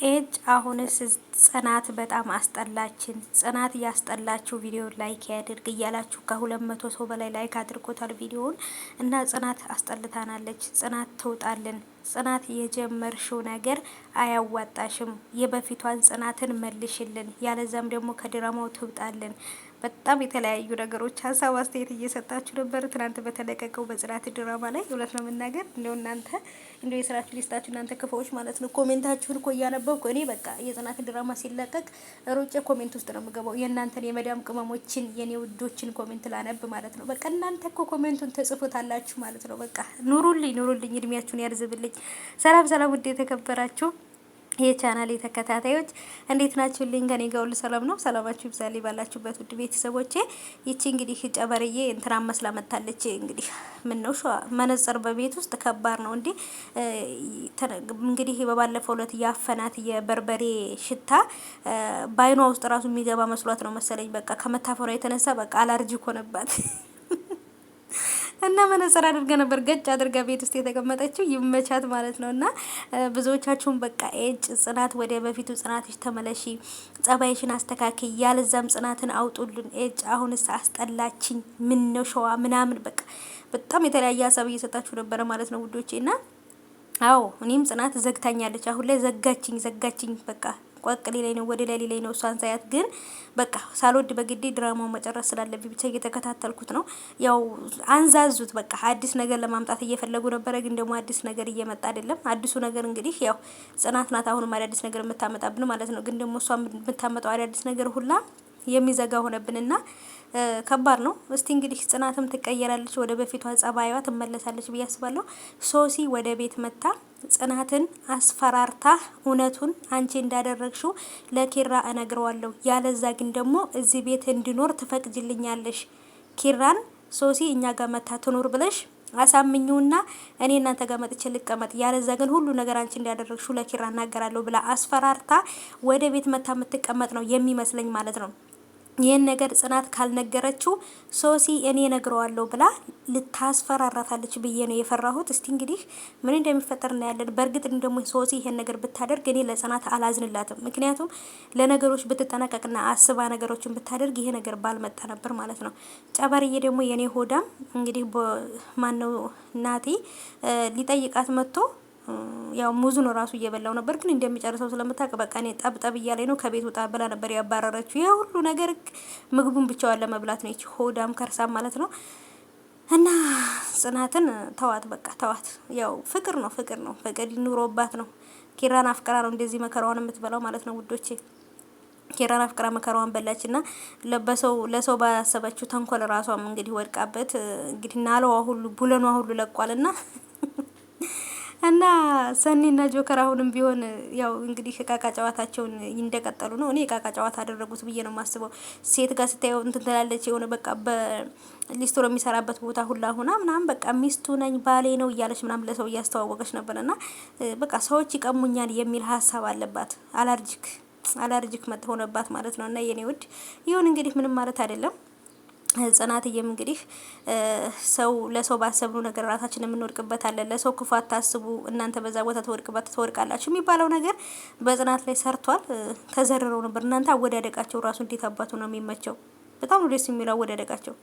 ኤጅ አሁንስ ጽናት በጣም አስጠላችን። ጽናት ያስጠላችሁ ቪዲዮ ላይክ ያድርግ እያላችሁ ከ200 ሰው በላይ ላይክ አድርጎታል ቪዲዮውን እና ጽናት አስጠልታናለች። ጽናት ትውጣልን። ጽናት የጀመርሽው ነገር አያዋጣሽም። የበፊቷን ጽናትን መልሽልን፣ ያለዛም ደግሞ ከድራማው ትውጣልን። በጣም የተለያዩ ነገሮች ሀሳብ አስተያየት እየሰጣችሁ ነበር ትናንት በተለቀቀው በጽናት ድራማ ላይ። እውነት ነው የምናገር እንደው እናንተ እንደው የስራችሁ ሊስታችሁ እናንተ ክፉዎች ማለት ነው። ኮሜንታችሁን እኮ እያነበብኩ እኔ በቃ የጽናት ድራማ ሲለቀቅ ሮጬ ኮሜንት ውስጥ ነው የምገባው። የእናንተን የመዳም ቅመሞችን የኔ ውዶችን ኮሜንት ላነብ ማለት ነው። በቃ እናንተ እኮ ኮሜንቱን ተጽፉታላችሁ ማለት ነው። በቃ ኑሩልኝ ኑሩልኝ፣ እድሜያችሁን ያርዝብልኝ። ሰላም ሰላም፣ ውድ የተከበራችሁ የቻናሌ ተከታታዮች እንዴት ናችሁልኝ? ከኔ ጋር ሁሉ ሰላም ነው። ሰላማችሁ ይብዛልኝ ባላችሁበት ውድ ቤተሰቦቼ። ይቺ እንግዲህ ጨበርዬ እንትና መስላ መታለች። እንግዲህ ምን ነው መነጽር በቤት ውስጥ ከባድ ነው እንዴ? እንግዲህ በባለፈው ዕለት ያፈናት የበርበሬ ሽታ በአይኗ ውስጥ ራሱ የሚገባ መስሏት ነው መሰለኝ። በቃ ከመታፈሯ የተነሳ በቃ አላርጂክ ሆነባት እና መነጽር አድርጋ ነበር ገጭ አድርጋ ቤት ውስጥ የተቀመጠችው። ይመቻት ማለት ነው። እና ብዙዎቻችሁም በቃ ኤጅ ጽናት ወደ በፊቱ ጽናትሽ ተመለሺ፣ ጸባይሽን አስተካኪ፣ ያለዛም ጽናትን አውጡልን። ኤጅ አሁንስ አስጠላችኝ፣ ምን ነው ሸዋ ምናምን በቃ በጣም የተለያየ ሀሳብ እየሰጣችሁ ነበረ ማለት ነው ውዶቼ። እና አዎ እኔም ጽናት ዘግታኛለች። አሁን ላይ ዘጋችኝ በቃ ቆቅ ሊላይ ነው ወደ ላይ ሊላይ ነው። እሷን ሳያት ግን በቃ ሳልወድ በግዴ ድራማው መጨረስ ስላለብኝ ብቻ እየተከታተልኩት ነው። ያው አንዛዙት በቃ አዲስ ነገር ለማምጣት እየፈለጉ ነበረ፣ ግን ደግሞ አዲስ ነገር እየመጣ አይደለም። አዲሱ ነገር እንግዲህ ያው ጽናት ናት አሁንም አዳዲስ ነገር የምታመጣብን ማለት ነው። ግን ደግሞ እሷ የምታመጣው አዳዲስ ነገር ሁላ የሚዘጋ ሆነብንና ከባድ ነው። እስቲ እንግዲህ ጽናትም ትቀየራለች፣ ወደ በፊቷ ጸባይዋ ትመለሳለች ብዬ አስባለሁ። ሶሲ ወደ ቤት መታ ጽናትን አስፈራርታ እውነቱን አንቺ እንዳደረግሽው ለኪራ እነግረዋለሁ፣ ያለዛ ግን ደግሞ እዚህ ቤት እንዲኖር ትፈቅጅልኛለሽ። ኪራን ሶሲ እኛ ጋር መታ ትኖር ብለሽ አሳምኙና እኔ እናንተ ጋር መጥቼ ልቀመጥ፣ ያለዛ ግን ሁሉ ነገር አንቺ እንዳደረግሽው ለኪራ እናገራለሁ ብላ አስፈራርታ ወደ ቤት መታ የምትቀመጥ ነው የሚመስለኝ ማለት ነው። ይህን ነገር ጽናት ካልነገረችው ሶሲ እኔ ነግረዋለሁ ብላ ልታስፈራራታለች ብዬ ነው የፈራሁት። እስቲ እንግዲህ ምን እንደሚፈጠር እናያለን። በእርግጥ ደግሞ ሶሲ ይሄን ነገር ብታደርግ እኔ ለጽናት አላዝንላትም። ምክንያቱም ለነገሮች ብትጠነቀቅና አስባ ነገሮችን ብታደርግ ይሄ ነገር ባልመጣ ነበር ማለት ነው። ጨበርዬ ደግሞ የኔ ሆዳም እንግዲህ ማነው ናቲ ሊጠይቃት መጥቶ ያው ሙዙን ራሱ እየበላው ነበር፣ ግን እንደሚጨርሰው ስለምታውቅ በቃ እኔ ጠብጠብ እያለኝ ነው ከቤት ወጣ ብላ ነበር ያባረረችው። ይሄ ሁሉ ነገር ምግቡን ብቻዋን ለመብላት ነው። እቺ ሆዳም ከርሳም ማለት ነው። እና ጽናትን ተዋት፣ በቃ ተዋት። ያው ፍቅር ነው ፍቅር ኑሮባት ነው። ኪራን አፍቅራ ነው እንደዚህ መከራዋን የምትበላው ማለት ነው ውዶቼ። ኪራን አፍቅራ መከራዋን በላችና ለሰው ባሰበችው ተንኮል ራሷም እንግዲህ ወድቃበት እንግዲህ ናለዋ ሁሉ ቡለኗ ሁሉ ለቋልና እና ሰኒና ጆከር አሁንም ቢሆን ያው እንግዲህ እቃቃ ጨዋታቸውን እንደቀጠሉ ነው። እኔ እቃቃ ጨዋታ አደረጉት ብዬ ነው የማስበው። ሴት ጋር ስታየው እንትን ትላለች የሆነ በቃ በሊስትሮ የሚሰራበት ቦታ ሁላ ሆና ምናምን በቃ ሚስቱ ነኝ ባሌ ነው እያለች ምናምን ለሰው እያስተዋወቀች ነበርና በቃ ሰዎች ይቀሙኛል የሚል ሀሳብ አለባት። አለርጂክ ሆነባት ማለት ነው። እና የኔ ውድ ይሁን እንግዲህ ምንም ማለት አይደለም። ጽናትዬም እንግዲህ ሰው ለሰው ባሰብነው ነገር ራሳችን የምንወድቅበት አለ። ለሰው ክፉ አታስቡ እናንተ በዛ ቦታ ትወድቃላችሁ የሚባለው ነገር በጽናት ላይ ሰርቷል። ተዘርረው ነበር እናንተ። አወዳደቃቸው ራሱ እንዴት አባቱ ነው የሚመቸው። በጣም ነው ደስ የሚለው አወዳደቃቸው።